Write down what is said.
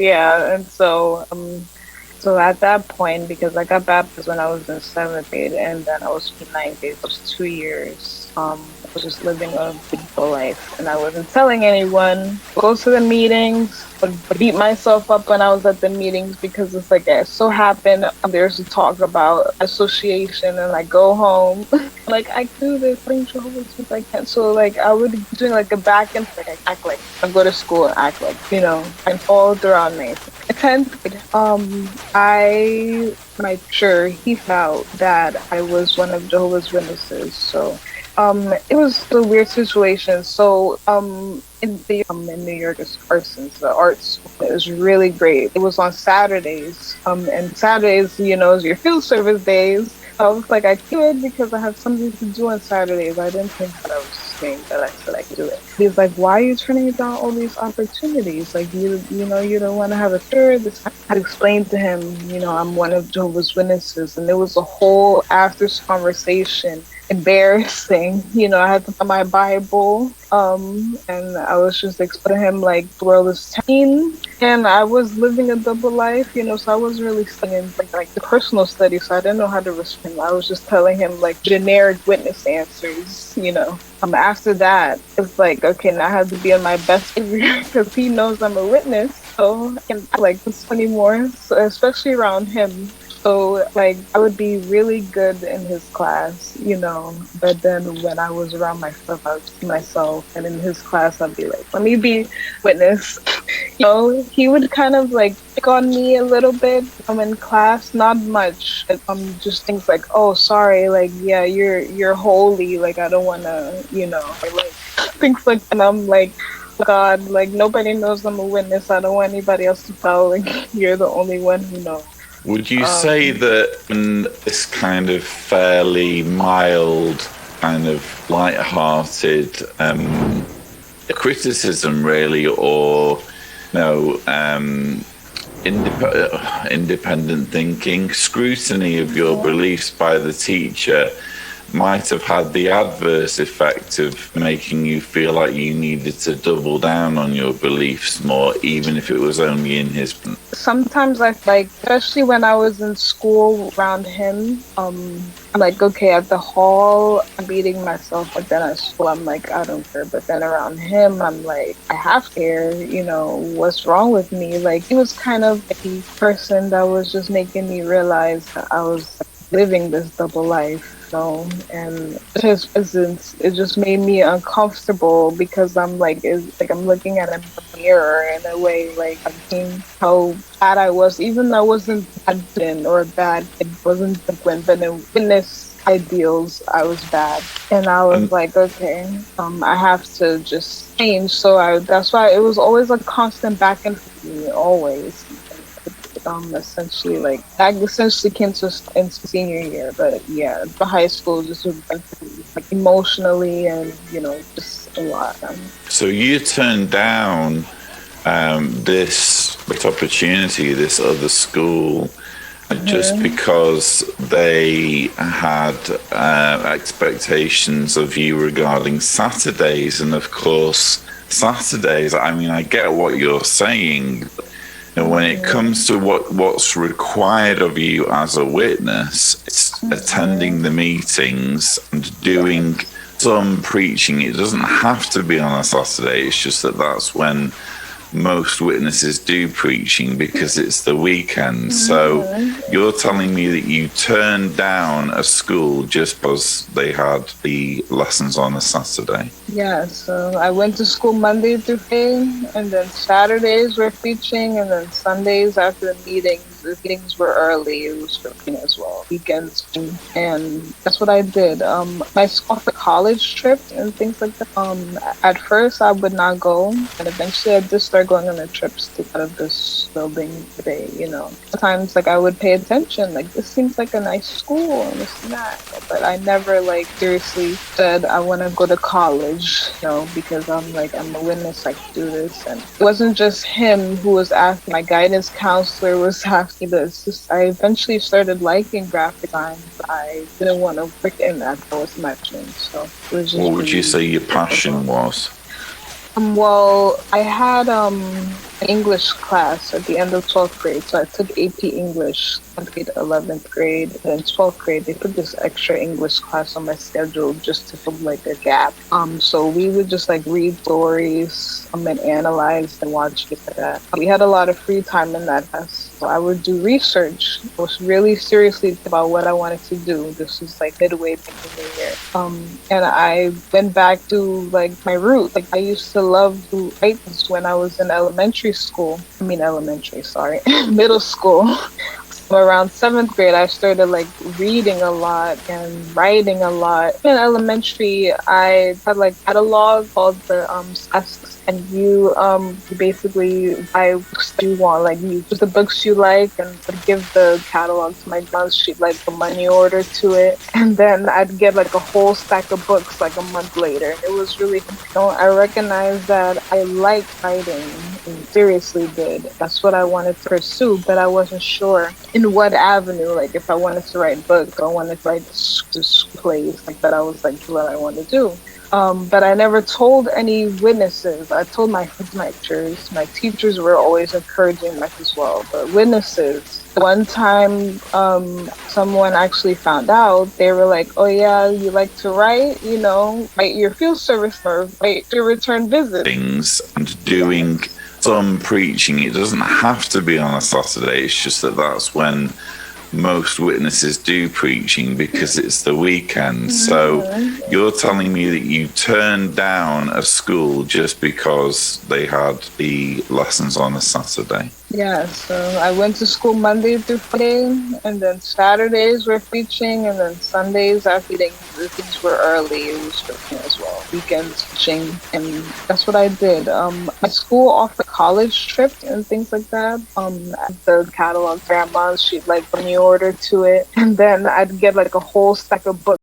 Yeah, and so at that point, because I got baptized when I was in seventh grade, and then I was in ninth grade, it was 2 years. I was just living a beautiful life, and I wasn't telling anyone. Go to the meetings, but beat myself up when I was at the meetings because it's like it so happened there's a talk about association, and I go home like I do this thing Jehovah's Witness, I can't. So like I would be doing like a back and like I act like I go to school and act like and all throughout my 10th grade. My sure he felt that I was one of Jehovah's Witnesses. So it was a weird situation. So in New York is Parsons, the arts. It was really great. It was on Saturdays. And Saturdays, is your field service days. I was like, I could because I have something to do on Saturdays. I didn't think that I was saying that I said I could do it. He's like, why are you turning down all these opportunities? Like, you don't want to have a third. I had explained to him, I'm one of Jehovah's Witnesses. And there was a whole after conversation. Embarrassing. I had to find my Bible. And I was just explaining to him like the world is teen and I was living a double life, so I wasn't really studying like the personal studies, so I didn't know how to respond. I was just telling him like generic witness answers. After that, it's like, okay, now I have to be on my best behavior because he knows I'm a witness, so I can like this anymore. So especially around him. So, like, I would be really good in his class, but then when I was around myself, I was myself, and in his class, I'd be like, let me be witness. He would kind of, like, pick on me a little bit. I'm in class, not much. Just things like, oh, sorry, like, yeah, you're holy, like, I don't want to, or, like, things like that. And I'm like, God, like, nobody knows I'm a witness. I don't want anybody else to tell, like, you're the only one who knows. Would you say that this kind of fairly mild, kind of light-hearted criticism, really, or independent thinking, scrutiny of your beliefs by the teacher might have had the adverse effect of making you feel like you needed to double down on your beliefs more, even if it was only in his... Sometimes I like, especially when I was in school around him, I'm like, okay, at the hall, I'm beating myself, but then at school, I'm like, I don't care. But then around him, I'm like, I have to care, what's wrong with me? Like, he was kind of the person that was just making me realize that I was living this double life. And his presence, it just made me uncomfortable because I'm like, it's like I'm looking at him in the mirror in a way, like I'm seeing how bad I was, even though I wasn't bad or bad, it wasn't delinquent, but in witness ideals, I was bad. And I was like, okay, I have to just change. So that's why it was always a constant back and forth, always. Essentially like I essentially came to in senior year, but yeah, the high school just was like emotionally and just a lot. So you turned down this opportunity, this other school, just because they had expectations of you regarding Saturdays, and of course Saturdays. I mean, I get what you're saying. And when it comes to what's required of you as a witness, it's attending the meetings and doing some preaching. It doesn't have to be on a Saturday. It's just that's when most witnesses do preaching because it's the weekend. So you're telling me that you turned down a school just because they had the lessons on a Saturday? Yeah, so I went to school Monday through Friday, and then Saturdays were preaching, and then Sundays after the meetings were early. It was preaching as well, weekends, and that's what I did. I school for college trip and things like that. At first I would not go, and eventually I just started going on the trips to out of this building today. Sometimes like I would pay attention, like this seems like a nice school and this and that, but I never like seriously said I want to go to college. Because I'm a witness, I can do this. And it wasn't just him who was asking, my guidance counselor was asking this. I eventually started liking graphic design, but I didn't want to work in that. That was my passion. So it was just what would you say your passion was? Well, I had an English class at the end of 12th grade, so I took AP English 10th grade, 11th grade, then 12th grade. They put this extra English class on my schedule just to fill like a gap. So we would just like read stories, and analyze and watch it like that. We had a lot of free time in that class. So I would do research. I was really seriously about what I wanted to do. This was like midway through the year. And I went back to like my root. Like I used to love to write when I was in elementary school. I mean elementary, sorry, middle school. Around seventh grade, I started like reading a lot and writing a lot. In elementary, I had like catalog called the tasks, and you basically buy books that you want, like you put the books you like, and would give the catalog to my mom. She'd like the money order to it, and then I'd get like a whole stack of books like a month later. It was really, I recognized that I liked writing and seriously did. That's what I wanted to pursue, but I wasn't sure in what avenue. Like if I wanted to write books or I wanted to write plays, like that, I was like what I want to do. But I never told any witnesses. I told my teachers. My teachers were always encouraging that as well. But witnesses, one time, someone actually found out. They were like, "Oh yeah, you like to write? You know, write your field service or write your return visit." Things and doing some preaching. It doesn't have to be on a Saturday. It's just that that's when most witnesses do preaching because it's the weekend. So you're telling me that you turned down a school just because they had the lessons on a Saturday? Yeah, so I went to school Monday through Friday, and then Saturdays were teaching, and then Sundays after the things were early, it was teaching as well. Weekends teaching, and that's what I did. My school offered college trips and things like that. The catalog grandma, she'd like bring me order to it, and then I'd get like a whole stack of books